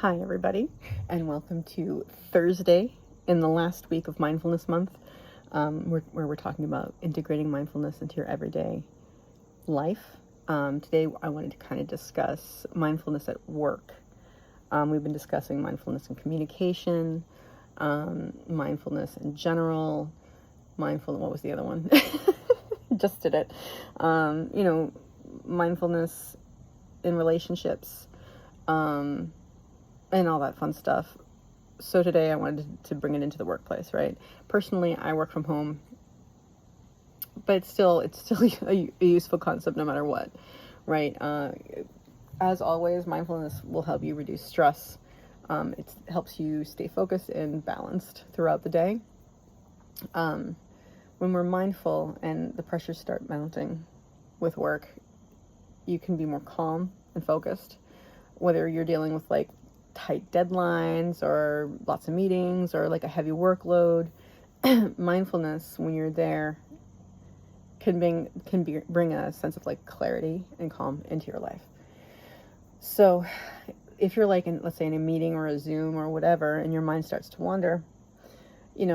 Hi, everybody, and welcome to Thursday in the last week of Mindfulness Month, where we're talking about integrating mindfulness into your everyday life. Today, I wanted to kind of discuss mindfulness at work. We've been discussing mindfulness in communication, mindfulness in general, what was the other one? Just did it. Mindfulness in relationships. And all that fun stuff. So today I wanted to bring it into the workplace, right? Personally, I work from home, but it's still a useful concept no matter what, right? As always, mindfulness will help you reduce stress. It helps you stay focused and balanced throughout the day. When we're mindful and the pressures start mounting with work, you can be more calm and focused, whether you're dealing with like tight deadlines or lots of meetings or like a heavy workload. Mindfulness, when you're there, can bring a sense of like clarity and calm into your life. So if you're like let's say in a meeting or a Zoom or whatever, and your mind starts to wander, as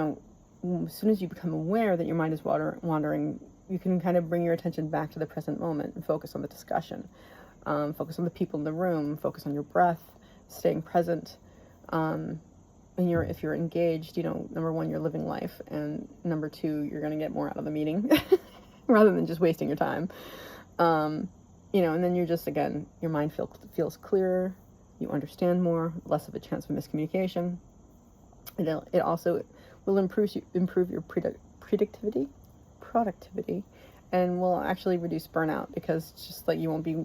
soon as you become aware that your mind is wandering, you can kind of bring your attention back to the present moment and focus on the discussion. Focus on the people in the room, focus on your breath, staying present. And if you're engaged, number one, you're living life, and number two, you're going to get more out of the meeting rather than just wasting your time. And then you're just, again, your mind feels clearer, you understand more, less of a chance for miscommunication. It also will improve your productivity, and will actually reduce burnout, because it's just like you won't be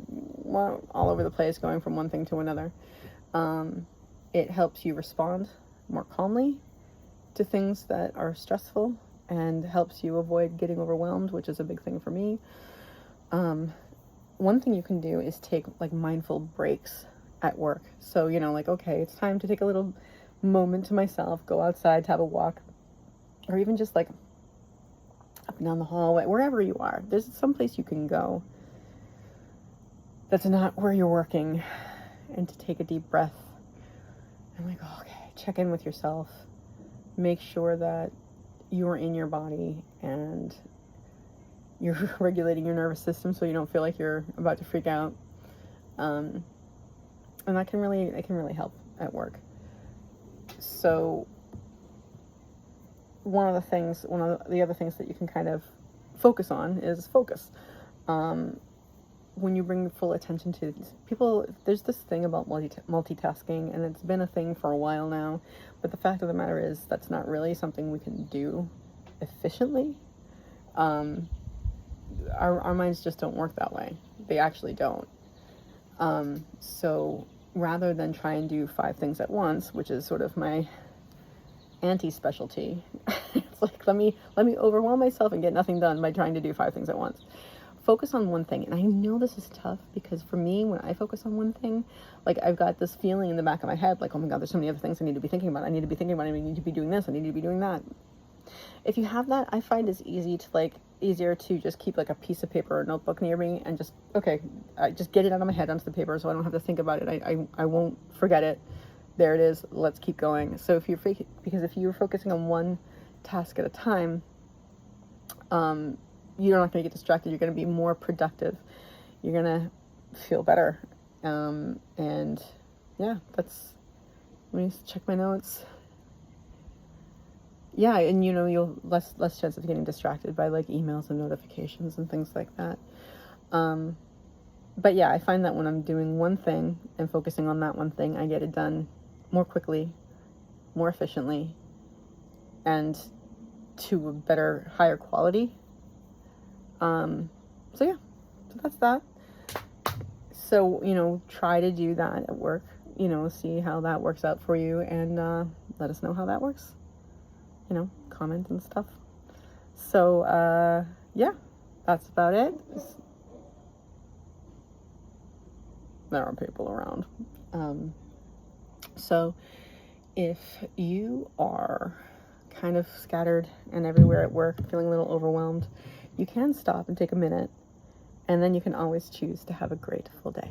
all over the place going from one thing to another. It helps you respond more calmly to things that are stressful and helps you avoid getting overwhelmed, which is a big thing for me. One thing you can do is take like mindful breaks at work. So, okay, it's time to take a little moment to myself, go outside to have a walk, or even just like up and down the hallway, wherever you are. There's some place you can go that's not where you're working, and to take a deep breath and like, okay, check in with yourself. Make sure that you're in your body and you're regulating your nervous system so you don't feel like you're about to freak out. And that can really help at work. So one of the other things that you can kind of focus on is focus. When you bring full attention to people, there's this thing about multitasking, and it's been a thing for a while now, but the fact of the matter is that's not really something we can do efficiently. Our minds just don't work that way. They actually don't. So rather than try and do 5 things at once, which is sort of my anti-specialty, it's like, let me overwhelm myself and get nothing done by trying to do 5 things at once. Focus on one thing. And I know this is tough, because for me, when I focus on one thing, like I've got this feeling in the back of my head, like, oh my God, there's so many other things I need to be thinking about. I need to be doing this. I need to be doing that. If you have that, I find it's easier to just keep like a piece of paper or notebook near me and just, okay, I just get it out of my head onto the paper so I don't have to think about it. I won't forget it. There it is. Let's keep going. So if you're focusing on one task at a time, you're not going to get distracted. You're going to be more productive. You're going to feel better. And yeah, let me check my notes. Yeah, and you'll less chance of getting distracted by like emails and notifications and things like that. But yeah, I find that when I'm doing one thing and focusing on that one thing, I get it done more quickly, more efficiently, and to a better, higher quality. So yeah, so that's that. So, try to do that at work, see how that works out for you, and let us know how that works. Comment and stuff. So, yeah, that's about it. There are people around. So if you are kind of scattered and everywhere at work, feeling a little overwhelmed, you can stop and take a minute, and then you can always choose to have a grateful day.